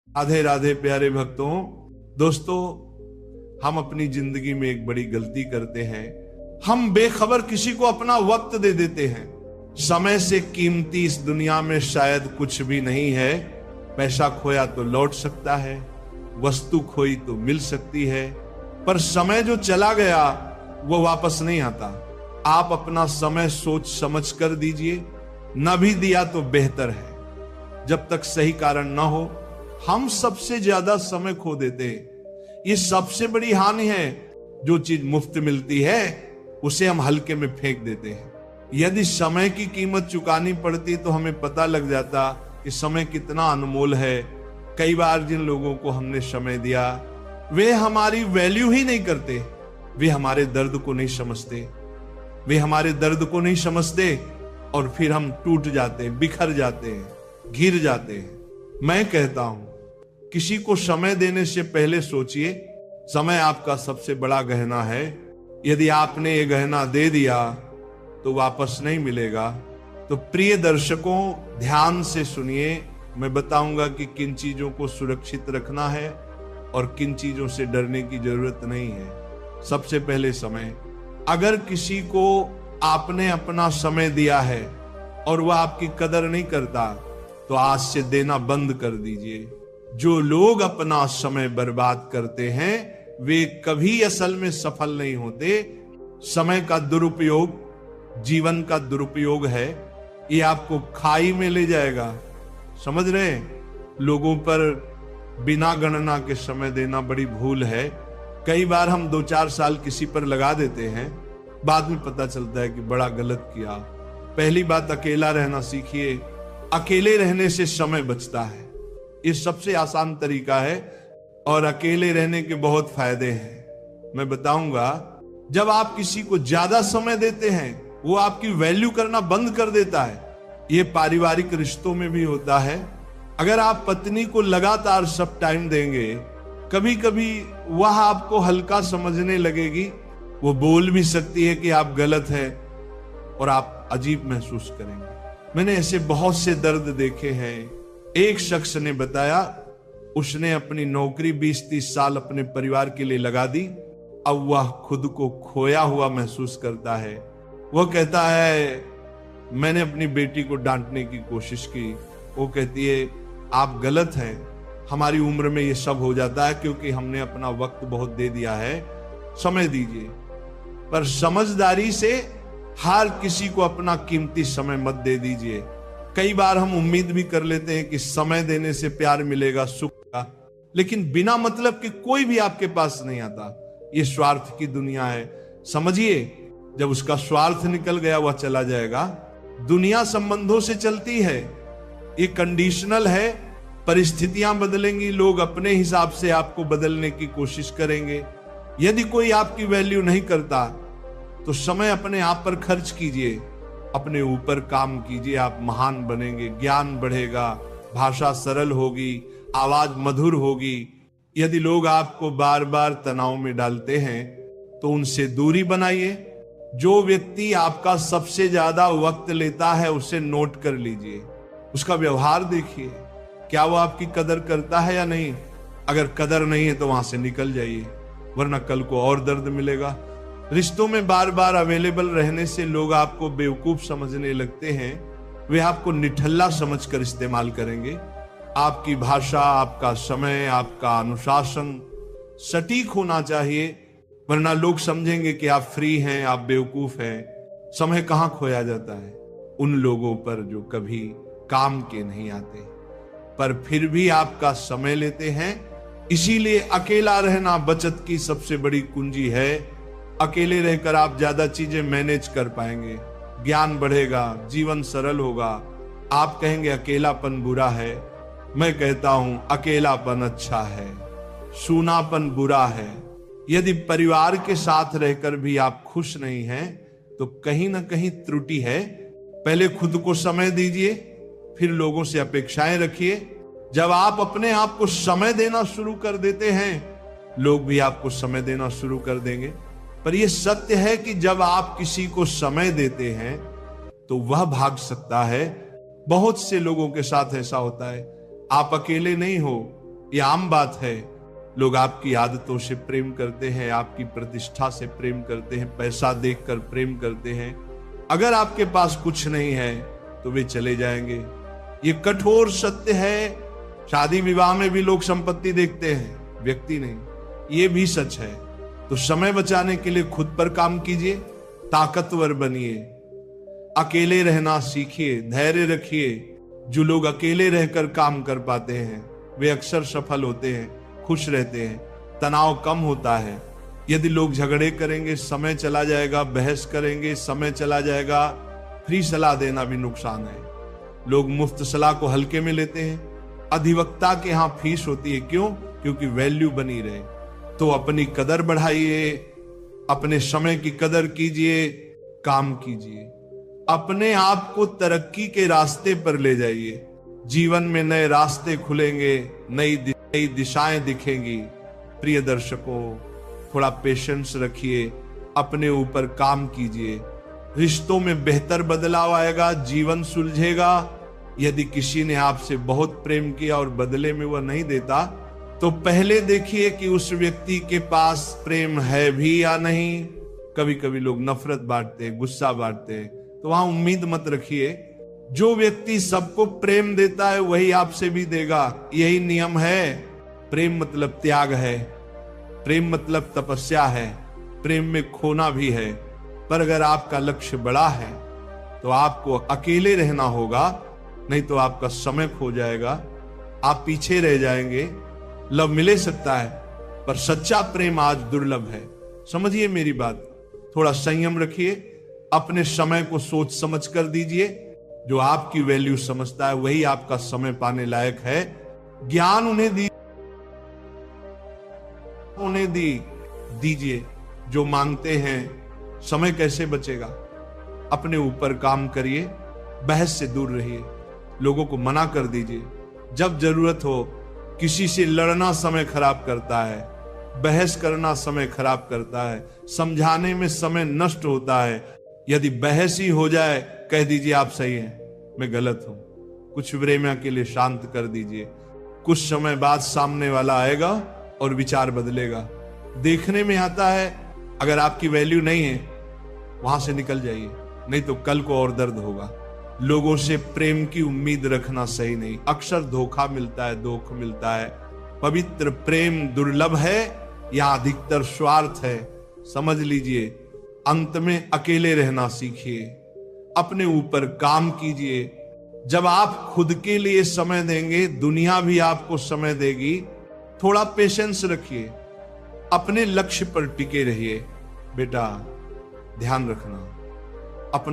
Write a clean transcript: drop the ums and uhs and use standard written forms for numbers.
राधे राधे प्यारे भक्तों। दोस्तों, हम अपनी जिंदगी में एक बड़ी गलती करते हैं। हम बेखबर किसी को अपना वक्त दे देते हैं। समय से कीमती इस दुनिया में शायद कुछ भी नहीं है। पैसा खोया तो लौट सकता है, वस्तु खोई तो मिल सकती है, पर समय जो चला गया वो वापस नहीं आता। आप अपना समय सोच समझ कर दीजिए, न भी दिया तो बेहतर है। जब तक सही कारण न हो, हम सबसे ज्यादा समय खो देते हैं। ये सबसे बड़ी हानि है। जो चीज मुफ्त मिलती है उसे हम हल्के में फेंक देते हैं। यदि समय की कीमत चुकानी पड़ती तो हमें पता लग जाता कि समय कितना अनमोल है। कई बार जिन लोगों को हमने समय दिया वे हमारी वैल्यू ही नहीं करते। वे हमारे दर्द को नहीं समझते, वे हमारे दर्द को नहीं समझते और फिर हम टूट जाते हैं, बिखर जाते हैं, गिर जाते हैं। मैं कहता हूं, किसी को समय देने से पहले सोचिए। समय आपका सबसे बड़ा गहना है। यदि आपने ये गहना दे दिया तो वापस नहीं मिलेगा। तो प्रिय दर्शकों, ध्यान से सुनिए। मैं बताऊंगा कि किन चीजों को सुरक्षित रखना है और किन चीजों से डरने की जरूरत नहीं है। सबसे पहले समय। अगर किसी को आपने अपना समय दिया है और वह आपकी कदर नहीं करता तो आज से देना बंद कर दीजिए। जो लोग अपना समय बर्बाद करते हैं वे कभी असल में सफल नहीं होते। समय का दुरुपयोग जीवन का दुरुपयोग है। ये आपको खाई में ले जाएगा। समझ रहे हैं? लोगों पर बिना गणना के समय देना बड़ी भूल है। कई बार हम 2-4 साल किसी पर लगा देते हैं, बाद में पता चलता है कि बड़ा गलत किया। पहली बात, अकेला रहना सीखिए। अकेले रहने से समय बचता है। ये सबसे आसान तरीका है और अकेले रहने के बहुत फायदे हैं। मैं बताऊंगा। जब आप किसी को ज्यादा समय देते हैं वो आपकी वैल्यू करना बंद कर देता है। ये पारिवारिक रिश्तों में भी होता है। अगर आप पत्नी को लगातार सब टाइम देंगे, कभी कभी वह आपको हल्का समझने लगेगी। वो बोल भी सकती है कि आप गलत हैं और आप अजीब महसूस करेंगे। मैंने ऐसे बहुत से दर्द देखे हैं। एक शख्स ने बताया, उसने अपनी नौकरी 20-30 साल अपने परिवार के लिए लगा दी। अब वह खुद को खोया हुआ महसूस करता है। वह कहता है, मैंने अपनी बेटी को डांटने की कोशिश की। वो कहती है, आप गलत हैं। हमारी उम्र में ये सब हो जाता है क्योंकि हमने अपना वक्त बहुत दे दिया है। समय दीजिए, पर समझदारी से हर किसी को अपना कीमती समय मत दे दीजिए। कई बार हम उम्मीद भी कर लेते हैं कि समय देने से प्यार मिलेगा, सुख का, लेकिन बिना मतलब के कोई भी आपके पास नहीं आता। ये स्वार्थ की दुनिया है। समझिए, जब उसका स्वार्थ निकल गया वह चला जाएगा। दुनिया संबंधों से चलती है। ये कंडीशनल है। परिस्थितियां बदलेंगी, लोग अपने हिसाब से आपको बदलने की कोशिश करेंगे। यदि कोई आपकी वैल्यू नहीं करता तो समय अपने आप पर खर्च कीजिए, अपने ऊपर काम कीजिए। आप महान बनेंगे, ज्ञान बढ़ेगा, भाषा सरल होगी, आवाज मधुर होगी। यदि लोग आपको बार बार तनाव में डालते हैं तो उनसे दूरी बनाइए। जो व्यक्ति आपका सबसे ज्यादा वक्त लेता है उसे नोट कर लीजिए। उसका व्यवहार देखिए, क्या वो आपकी कदर करता है या नहीं। अगर कदर नहीं है तो वहां से निकल जाइए, वरना कल को और दर्द मिलेगा। रिश्तों में बार बार अवेलेबल रहने से लोग आपको बेवकूफ समझने लगते हैं। वे आपको निठल्ला समझकर इस्तेमाल करेंगे। आपकी भाषा, आपका समय, आपका अनुशासन सटीक होना चाहिए, वरना लोग समझेंगे कि आप फ्री हैं, आप बेवकूफ हैं। समय कहां खोया जाता है? उन लोगों पर जो कभी काम के नहीं आते पर फिर भी आपका समय लेते हैं। इसीलिए अकेला रहना बचत की सबसे बड़ी कुंजी है। अकेले रहकर आप ज्यादा चीजें मैनेज कर पाएंगे, ज्ञान बढ़ेगा, जीवन सरल होगा। आप कहेंगे अकेलापन बुरा है, मैं कहता हूं अकेलापन अच्छा है, सूनापन बुरा है। यदि परिवार के साथ रहकर भी आप खुश नहीं हैं तो कहीं ना कहीं त्रुटि है। पहले खुद को समय दीजिए, फिर लोगों से अपेक्षाएं रखिए। जब आप अपने आप को समय देना शुरू कर देते हैं, लोग भी आपको समय देना शुरू कर देंगे। पर यह सत्य है कि जब आप किसी को समय देते हैं तो वह भाग सकता है। बहुत से लोगों के साथ ऐसा होता है। आप अकेले नहीं हो, ये आम बात है। लोग आपकी आदतों से प्रेम करते हैं, आपकी प्रतिष्ठा से प्रेम करते हैं, पैसा देखकर प्रेम करते हैं। अगर आपके पास कुछ नहीं है तो वे चले जाएंगे। ये कठोर सत्य है। शादी विवाह में भी लोग संपत्ति देखते हैं, व्यक्ति नहीं। ये भी सच है। तो समय बचाने के लिए खुद पर काम कीजिए, ताकतवर बनिए, अकेले रहना सीखिए, धैर्य रखिए। जो लोग अकेले रहकर काम कर पाते हैं वे अक्सर सफल होते हैं, खुश रहते हैं, तनाव कम होता है। यदि लोग झगड़े करेंगे समय चला जाएगा, बहस करेंगे समय चला जाएगा। फ्री सलाह देना भी नुकसान है। लोग मुफ्त सलाह को हल्के में लेते हैं। अधिवक्ता के यहां फीस होती है, क्यों? क्योंकि वैल्यू बनी रहे। तो अपनी कदर बढ़ाइए, अपने समय की कदर कीजिए, काम कीजिए, अपने आप को तरक्की के रास्ते पर ले जाइए। जीवन में नए रास्ते खुलेंगे, नई दिशाएं दिखेंगी। प्रिय दर्शकों, थोड़ा पेशेंस रखिए, अपने ऊपर काम कीजिए। रिश्तों में बेहतर बदलाव आएगा, जीवन सुलझेगा। यदि किसी ने आपसे बहुत प्रेम किया और बदले में वह नहीं देता, तो पहले देखिए कि उस व्यक्ति के पास प्रेम है भी या नहीं। कभी कभी लोग नफरत बांटते, गुस्सा बांटते, तो वहां उम्मीद मत रखिए। जो व्यक्ति सबको प्रेम देता है वही आपसे भी देगा। यही नियम है। प्रेम मतलब त्याग है, प्रेम मतलब तपस्या है, प्रेम में खोना भी है। पर अगर आपका लक्ष्य बड़ा है तो आपको अकेले रहना होगा, नहीं तो आपका समय खो जाएगा, आप पीछे रह जाएंगे। लव मिले सकता है पर सच्चा प्रेम आज दुर्लभ है। समझिए मेरी बात। थोड़ा संयम रखिए, अपने समय को सोच समझ कर दीजिए। जो आपकी वैल्यू समझता है वही आपका समय पाने लायक है। ज्ञान उन्हें दीजिए जो मांगते हैं। समय कैसे बचेगा? अपने ऊपर काम करिए, बहस से दूर रहिए, लोगों को मना कर दीजिए। जब जरूरत हो, किसी से लड़ना समय खराब करता है, बहस करना समय खराब करता है, समझाने में समय नष्ट होता है। यदि बहस ही हो जाए, कह दीजिए आप सही हैं, मैं गलत हूं। कुछ प्रेम के लिए शांत कर दीजिए। कुछ समय बाद सामने वाला आएगा और विचार बदलेगा। देखने में आता है, अगर आपकी वैल्यू नहीं है वहां से निकल जाइए, नहीं तो कल को और दर्द होगा। लोगों से प्रेम की उम्मीद रखना सही नहीं। अक्सर धोखा मिलता है, दुख मिलता है। पवित्र प्रेम दुर्लभ है या अधिकतर स्वार्थ है, समझ लीजिए। अंत में अकेले रहना सीखिए, अपने ऊपर काम कीजिए। जब आप खुद के लिए समय देंगे, दुनिया भी आपको समय देगी। थोड़ा पेशेंस रखिए, अपने लक्ष्य पर टिके रहिए। बेटा ध्यान रखना, अपना